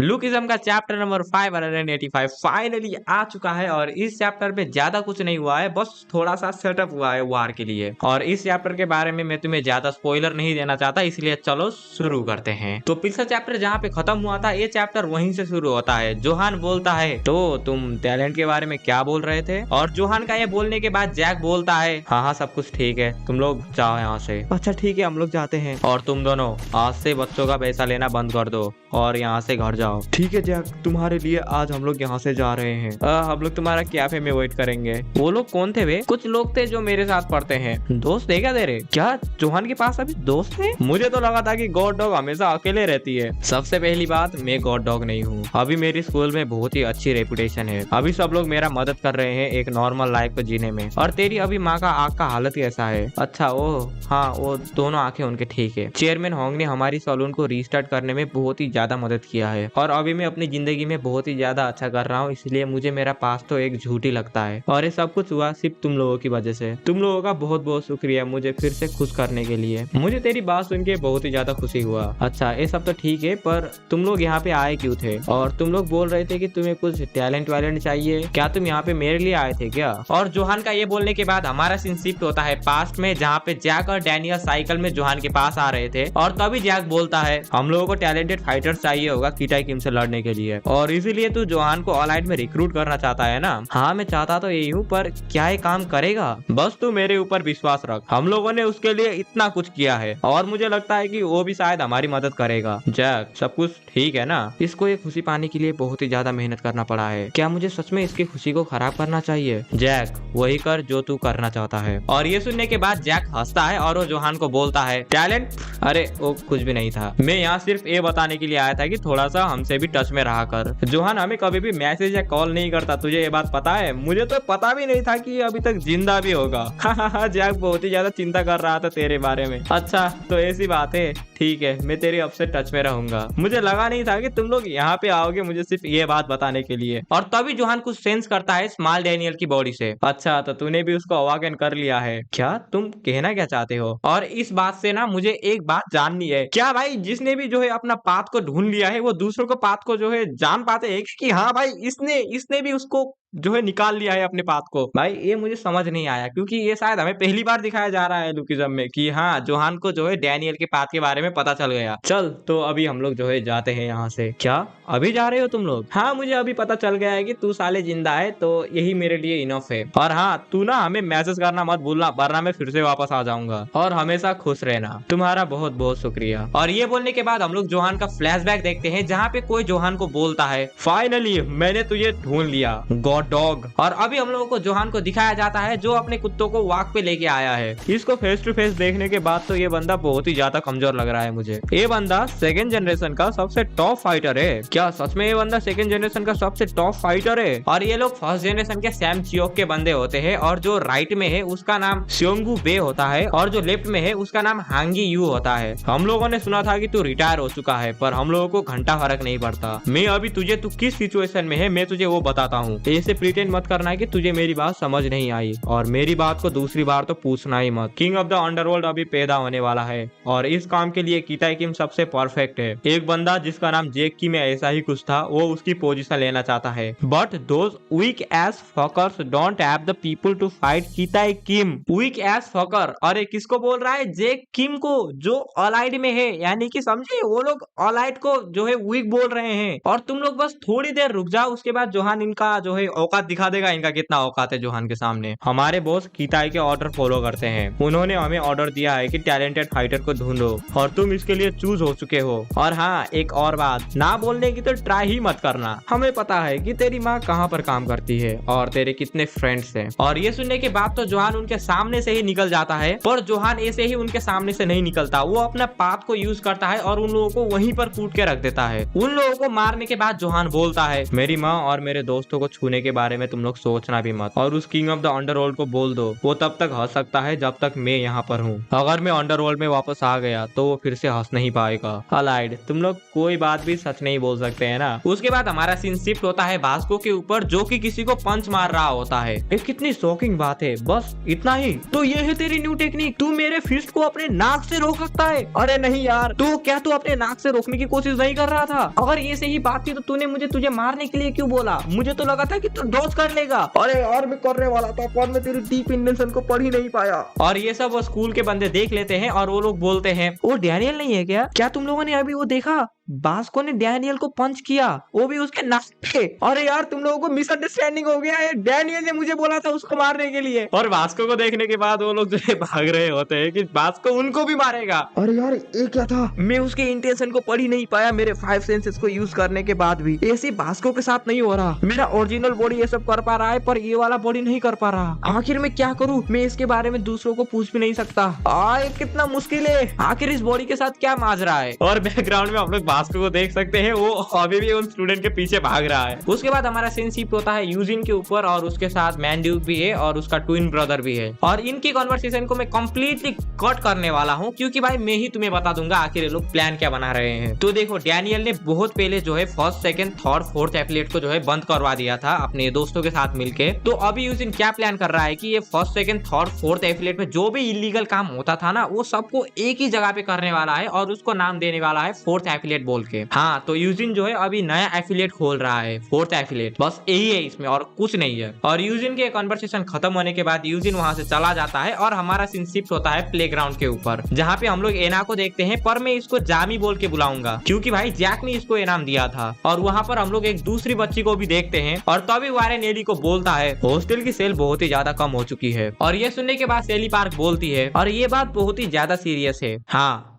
Lookism का chapter number 585 finally आ चुका है और इस चैप्टर में ज्यादा कुछ नहीं हुआ है, बस थोड़ा सा सेटअप हुआ है वार के लिए। और इस चैप्टर के बारे में मैं तुम्हें ज्यादा स्पॉइलर नहीं देना चाहता, इसलिए चलो शुरू करते हैं। तो पिछला चैप्टर जहाँ पे खत्म हुआ था, ये चैप्टर वहीं से शुरू होता है। जोहान बोलता है तो तुम टैलेंट के बारे में क्या बोल रहे थे, और जोहान का ये बोलने के बाद जैक बोलता है हाँ सब कुछ ठीक है, तुम लोग जाओ यहाँ से। अच्छा ठीक है, हम लोग जाते हैं, और तुम दोनों आज से बच्चों का पैसा लेना बंद कर दो और यहाँ से घर जाओ। ठीक है जैक, तुम्हारे लिए आज हम लोग यहाँ से जा रहे हैं। हम लोग तुम्हारा कैफे में वेट करेंगे। वो लोग कौन थे वे? कुछ लोग थे जो मेरे साथ पढ़ते हैं। दोस्त है क्या तेरे? क्या जोहान के पास अभी दोस्त है? मुझे तो लगा था कि गॉड डॉग हमेशा अकेले रहती है। सबसे पहली बात, मैं गॉड डॉग नहीं हूँ। अभी मेरी स्कूल में बहुत ही अच्छी रेपुटेशन है। अभी सब लोग मेरा मदद कर रहे हैं एक नॉर्मल लाइफ को जीने में। और तेरी अभी माँ का आँख का हालत कैसा है? अच्छा वो हाँ, वो दोनों आंखें उनके ठीक है। चेयरमैन होंग ने हमारी सैलून को रीस्टार्ट करने में बहुत ही ज्यादा मदद किया है, और अभी मैं अपनी जिंदगी में बहुत ही ज्यादा अच्छा कर रहा हूँ, इसलिए मुझे मेरा पास तो एक झूठ ही लगता है। और ये सब कुछ हुआ सिर्फ तुम लोगों की वजह से। तुम लोगों का बहुत बहुत शुक्रिया मुझे फिर से खुश करने के लिए। मुझे तेरी बात सुन के बहुत ही ज्यादा खुशी हुआ। अच्छा ये सब तो ठीक है, पर तुम लोग यहाँ पे आए क्यों थे? और तुम लोग बोल रहे थे कि तुम्हें कुछ टैलेंट वैलेंट चाहिए, क्या तुम यहाँ पे मेरे लिए आए थे क्या? और जोहान का ये बोलने के बाद हमारा सीन शिफ्ट होता है पास्ट में, जहाँ पे जैक और डैनियल साइकिल में जोहान के पास आ रहे थे। और तभी जैक बोलता है हम लोगों को टैलेंटेड फाइटर्स चाहिए होगा कीटाई किम से लड़ने के लिए, और इसीलिए तू जोहान को ऑलराइट में रिक्रूट करना चाहता है ना? हाँ मैं चाहता तो यही हूँ, पर क्या ये काम करेगा? बस तू मेरे ऊपर विश्वास रख, हम लोगों ने उसके लिए इतना कुछ किया है, और मुझे लगता है कि वो भी शायद हमारी मदद करेगा। जैक सब कुछ ठीक है ना? इसको ये खुशी पाने के लिए बहुत ही ज्यादा मेहनत करना पड़ा है, क्या मुझे सच में इसकी खुशी को खराब करना चाहिए? जैक वही कर जो तू करना चाहता है। और ये सुनने के बाद जैक हंसता है और वो जोहान को बोलता है टैलेंट? अरे वो कुछ भी नहीं था, मैं यहाँ सिर्फ ये बताने के लिए आया था कि थोड़ा सा हमसे भी टच में रहा कर। जोहान हमें कभी भी मैसेज या कॉल नहीं करता, तुझे ये बात पता है? मुझे तो पता भी नहीं था कि ये अभी तक जिंदा भी होगा। जैक बहुत ही ज्यादा चिंता कर रहा था तेरे बारे में। अच्छा तो ऐसी बात है, ठीक है मैं तेरी अब से टच में रहूंगा। मुझे लगा नहीं था कि तुम लोग यहाँ पे आओगे मुझे सिर्फ ये बात बताने के लिए। और तभी जोहान कुछ सेंस करता है स्मॉल डैनियल की बॉडी से। अच्छा तो तूने भी उसको अवागन कर लिया है क्या? तुम कहना क्या चाहते हो? और इस बात से ना मुझे एक बात जाननी है, क्या भाई जिसने भी जो है अपना पाथ को ढूंढ लिया है वो दूसरों को पाथ को जो है जान पाते हैं कि हाँ भाई इसने भी उसको जो है निकाल लिया है अपने पाथ को? भाई ये मुझे समझ नहीं आया, क्योंकि ये शायद हमें पहली बार दिखाया जा रहा है लुकिज्म में कि हाँ जोहान को जो है डैनियल के पाथ के बारे में पता चल गया। चल तो अभी हम लोग जो है जाते हैं यहाँ से। क्या अभी जा रहे हो तुम लोग? हाँ मुझे अभी पता चल गया है कि तू साले जिंदा है, तो यही मेरे लिए इनफ है। और हाँ तू ना हमें मैसेज करना मत भूलना, वरना मैं फिर से वापस आ जाऊंगा। और हमेशा खुश रहना। तुम्हारा बहुत बहुत शुक्रिया। और ये बोलने के बाद हम लोग जोहान का फ्लैशबैक देखते हैं, जहाँ पे कोई जोहान को बोलता है फाइनली मैंने तुझे ढूंढ लिया गॉड डॉग। और अभी हम लोगों को जोहान को दिखाया जाता है जो अपने कुत्तों को वॉक पे लेके आया है। इसको फेस टू फेस देखने के बाद तो ये बंदा बहुत ही ज्यादा कमजोर लग रहा है मुझे। ये बंदा सेकंड जनरेशन का सबसे टॉप फाइटर है। क्या सच में ये बंदा सेकंड जनरेशन का सबसे टॉप फाइटर है? और ये लोग फर्स्ट जनरेशन के सैम चियोक के बंदे होते हैं, और जो राइट में है उसका नाम स्योंगू बे होता है, और जो लेफ्ट में है उसका नाम हांगी यू होता है। हम लोगों ने सुना था कि तू रिटायर हो चुका है, पर हम लोगों को घंटा फर्क नहीं पड़ता। मैं अभी तुझे तू किस सिचुएशन में है मैं तुझे वो बताता हूँ। ऐसे प्रिटेंड मत करना है कि तुझे मेरी बात समझ नहीं आई, और मेरी बात को दूसरी बार तो पूछना ही मत। किंग ऑफ द अंडरवर्ल्ड अभी पैदा होने वाला है, और इस काम के लिए कीटाई किम सबसे परफेक्ट है। एक बंदा जिसका नाम जेक किम में ऐसा ही कुछ था, वो उसकी पोजीशन लेना चाहता है, but those weak ass fuckers don't have the people to fight कीटाई किम। वीक एस फकर, अरे किसको बोल रहा है? जेक किम को, जो ऑलाइड में है। यानी कि समझे, वो लोग ऑलाइड को जो है वीक बोल रहे हैं। और तुम लोग बस थोड़ी देर रुक जाओ, उसके बाद जोहान इनका जो है औकात दिखा देगा, इनका कितना औकात है जोहान के सामने। हमारे बॉस कीटाई के ऑर्डर फॉलो करते हैं। उन्होंने हमें ऑर्डर दिया है कि टैलेंटेड फाइटर को ढूंढो, और तुम इसके लिए चूज हो चुके हो। और हाँ एक और बात, ना बोलने की तो ट्राई ही मत करना। हमें पता है कि तेरी माँ कहाँ पर काम करती है और तेरे कितने फ्रेंड्स हैं। और ये सुनने के बाद तो जोहान उनके सामने से ही निकल जाता है, पर जोहान ऐसे ही उनके सामने से नहीं निकलता। वो अपना पाथ को यूज करता है और उन लोगों को वहीं पर कूट के रख देता है। उन लोगों को मारने के बाद जोहान बोलता है मेरी माँ और मेरे दोस्तों को छूने के के बारे में तुम लोग सोचना भी मत। और उस किंग ऑफ द अंडरवर्ल्ड को बोल दो वो तब तक हंस सकता है जब तक मैं यहाँ पर हूँ। अगर मैं अंडरवर्ल्ड में वापस आ गया तो वो फिर से हंस नहीं पाएगा। अलाइड, तुम लोग कोई बात भी सच नहीं बोल सकते है ना। उसके बाद हमारा सीन शिफ्ट होता है भास्को के ऊपर, जो कि किसी को पंच मार रहा होता है। ये कितनी शॉकिंग बात है, बस इतना ही। तो ये है तेरी न्यू टेक्निक, तू मेरे फिस्ट को अपने नाक से रोक सकता है। अरे नहीं यार, तो क्या तू अपने नाक से रोकने की कोशिश नहीं कर रहा था? अगर ये सही बात थी तो तूने मुझे तुझे मारने के लिए क्यों बोला? मुझे तो लगा था कि तू डॉज कर लेगा। अरे यार मैं करने वाला था पर मैं तेरी डीप इंटेंशन को पढ़ ही नहीं पाया। और ये सब वो स्कूल के बंदे देख लेते हैं और वो लोग बोलते हैं वो डैनियल नहीं है क्या तुम लोगों ने अभी वो देखा? भास्को ने डैनियल को पंच किया, वो भी उसके नाक पे। अरे यार तुम लोगों को मिसअंडरस्टैंडिंग हो गया है, डैनियल ने मुझे बोला था उसको मारने के लिए। और भास्को को देखने के बाद वो लोग जो है भाग रहे होते हैं कि भास्को उनको भी मारेगा। अरे यार ये क्या था? मैं उसके इंटेंशन को पढ़ ही नहीं पाया मेरे 5 सेंसेस को यूज करने के बाद भी। ऐसे भास्को के साथ नहीं हो रहा। मेरा ओरिजिनल बॉडी ये सब कर पा रहा है पर ये वाला बॉडी नहीं कर पा रहा। आखिर मैं क्या करूँ? मैं इसके बारे में दूसरों को पूछ भी नहीं सकता। कितना मुश्किल है। आखिर इस बॉडी के साथ क्या माजरा है? और बैकग्राउंड में हम लोग भास्को को देख सकते हैं, वो अभी भी उन स्टूडेंट के पीछे भाग रहा है। उसके बाद हमारा सीन शिफ्ट होता है यूजिन के ऊपर और उसके साथ मैंड्यूक भी है और उसका ट्विन ब्रदर भी है। और इनकी कॉन्वर्सेशन को मैं कंप्लीटली कट करने वाला हूँ क्योंकि भाई मैं ही तुम्हें बता दूंगा आखिर ये लोग प्लान क्या बना रहे हैं। तो देखो, डैनियल ने बहुत पहले जो है first, second, third, fourth affiliate को जो है बंद करवा दिया था अपने दोस्तों के साथ मिलके। तो अभी यूजिन क्या प्लान कर रहा है कि ये first, second, third, fourth affiliate में जो भी इलीगल काम होता था ना वो सबको एक ही जगह पे करने वाला है और उसको नाम देने वाला है फोर्थ एफिलिएट बोल के। हाँ, तो यूजिन जो है अभी नया एफिलिएट खोल रहा है, फोर्थ एफिलिएट। बस यही है इसमें और कुछ नहीं है। और यूजिन के कन्वर्सेशन खत्म होने के बाद यूजिन वहां से चला जाता है और हमारा सीन शिफ्ट होता है प्लेग्राउंड के ऊपर, जहाँ पे हम लोग एना को देखते हैं। पर मैं इसको जामी बोल के बुलाऊंगा क्योंकि भाई जैक ने इसको इनाम दिया था। और वहाँ पर हम लोग एक दूसरी बच्ची को भी देखते हैं और तभी वारेन एली को बोलता है हॉस्टल की सेल बहुत ही ज्यादा कम हो चुकी है। और ये सुनने के बाद सेली पार्क बोलती है और ये बात बहुत ही ज्यादा सीरियस है। हाँ,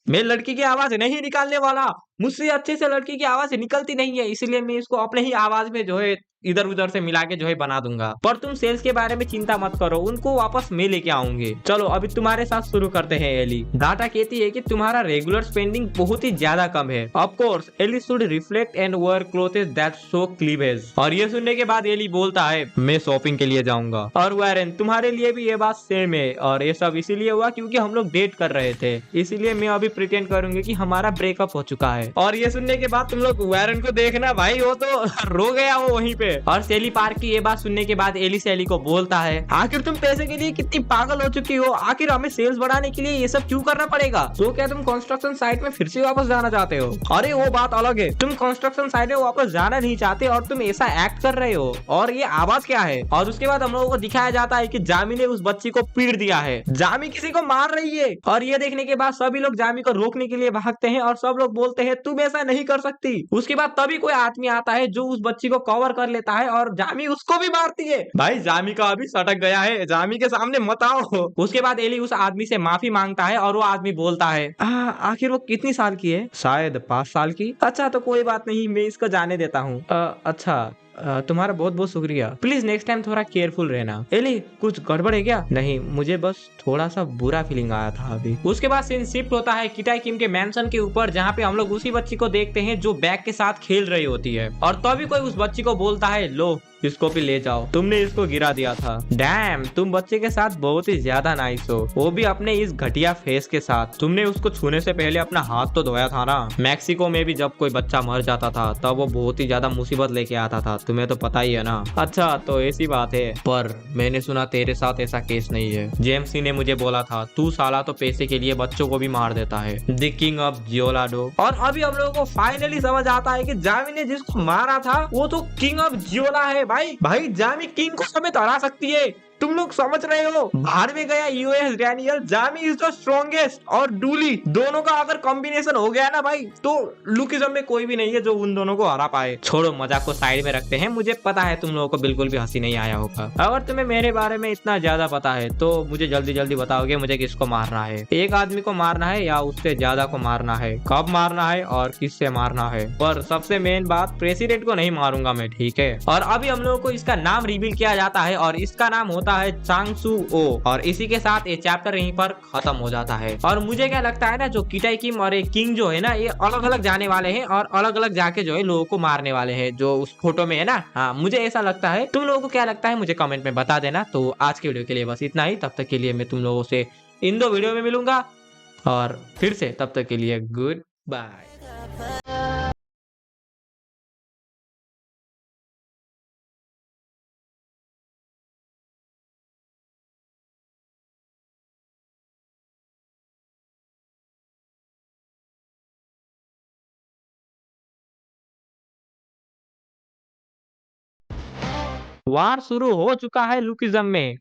मैं लड़की की आवाज नहीं निकालने वाला, मुझसे अच्छे से लड़की की आवाज निकलती नहीं है, इसलिए मैं इसको अपने ही आवाज में जो है इधर उधर से मिला के जो है बना दूंगा। पर तुम सेल्स के बारे में चिंता मत करो, उनको वापस मैं लेके आऊंगी। चलो अभी तुम्हारे साथ शुरू करते हैं। एली, डाटा कहती है कि तुम्हारा रेगुलर स्पेंडिंग बहुत ही ज्यादा कम है। Of course Ellie should reflect and wear clothes that show cleavage. और ये सुनने के बाद एली बोलता है मैं शॉपिंग के लिए जाऊंगा। और वारेन, तुम्हारे लिए भी ये बात सेम है और ये सब इसीलिए हुआ क्योंकि हम लोग डेट कर रहे थे, इसीलिए मैं अभी प्रिटेंड करूंगी कि हमारा ब्रेकअप हो चुका है। और ये सुनने के बाद तुम लोग वारेन को देखना भाई, वो तो रो गया वो वहीं पे। और सेली पार्क की ये बात सुनने के बाद एली सेली को बोलता है आखिर तुम पैसे के लिए कितनी पागल हो चुकी हो? आखिर हमें सेल्स बढ़ाने के लिए ये सब क्यों करना पड़ेगा? तो क्या तुम कंस्ट्रक्शन साइट में फिर से वापस जाना चाहते हो? अरे वो बात अलग है, तुम कंस्ट्रक्शन साइट में वापस जाना नहीं चाहते और तुम ऐसा एक्ट कर रहे हो। और ये आवाज क्या है? और उसके बाद हम लोगों को दिखाया जाता है कि जामी ने उस बच्ची को पीट दिया है। जामी किसी को मार रही है। और ये देखने के बाद सभी लोग जामी को रोकने के लिए भागते हैं और सब लोग बोलते हैं तुम ऐसा नहीं कर सकती। उसके बाद तभी कोई आदमी आता है जो उस बच्ची को कवर कर लेता है और जामी उसको भी मारती है। भाई जामी का अभी सटक गया है, जामी के सामने मत आओ। उसके बाद एली उस आदमी से माफी मांगता है और वो आदमी बोलता है आखिर वो कितनी साल की है? शायद 5 साल की। अच्छा तो कोई बात नहीं, मैं इसको जाने देता हूँ। अच्छा तुम्हारा बहुत बहुत शुक्रिया, प्लीज नेक्स्ट टाइम थोड़ा केयरफुल रहना। एली, कुछ गड़बड़ है क्या? नहीं, मुझे बस थोड़ा सा बुरा फीलिंग आया था अभी। उसके बाद सीन शिफ्ट होता है किटाई किम के मैंशन के ऊपर, जहाँ पे हम लोग उसी बच्ची को देखते हैं जो बैग के साथ खेल रही होती है। और तभी कोई उस बच्ची को बोलता है लो इसको भी ले जाओ, तुमने इसको गिरा दिया था। डैम, तुम बच्चे के साथ बहुत ही ज्यादा नाइस हो, वो भी अपने इस घटिया फेस के साथ। तुमने उसको छूने से पहले अपना हाथ तो धोया था ना। मैक्सिको में भी जब कोई बच्चा मर जाता था तब वो बहुत ही ज्यादा मुसीबत लेके आता था, तुम्हें तो पता ही है ना। अच्छा तो ऐसी बात है, पर मैंने सुना तेरे साथ ऐसा केस नहीं है। जेम्सी ने मुझे बोला था तू साला तो पैसे के लिए बच्चों को भी मार देता है। द किंग ऑफ जियोलाडो। और अभी हम लोगों को फाइनली समझ आता है कि जामी ने जिसको मारा था वो तो किंग ऑफ जियोला है। भाई जामी किंग को समेत हरा सकती है, तुम लोग समझ रहे हो। बाहर में गया US Daniel, Jami is the strongest. और डूली, दोनों का अगर कॉम्बिनेशन हो गया ना भाई तो लुकिज्म में कोई भी नहीं है जो उन दोनों को हरा पाए। छोड़ो मजाक को साइड में रखते हैं, मुझे पता है तुम लोगों को बिल्कुल भी हंसी नहीं आया होगा। अगर तुम्हें मेरे बारे में इतना ज्यादा पता है तो मुझे जल्दी जल्दी बताओगे मुझे किसको मारना है? एक आदमी को मारना है या उससे ज्यादा को मारना है? कब मारना है और किससे मारना है? पर सबसे मेन बात, प्रेसिडेंट को नहीं मारूंगा मैं, ठीक है। और अभी हम लोगों को इसका नाम रिवील किया जाता है और इसका नाम होता होता है चांगसू ओ, और इसी के साथ ये चैप्टर यहीं पर खत्म हो जाता है। और मुझे क्या लगता है ना, जो किटाई किम और ये किंग जो है ना, ये अलग अलग जाने वाले हैं और अलग अलग जाके जो है लोगों को मारने वाले हैं, जो उस फोटो में है ना। हाँ, मुझे ऐसा लगता है। तुम लोगों को क्या लगता है मुझे कमेंट में बता देना। तो आज के वीडियो के लिए बस इतना ही। तब तक के लिए मैं तुम लोगों से इन 2 वीडियो में मिलूंगा, और फिर से तब तक के लिए गुड बाय। वार शुरू हो चुका है लुकिज्म में।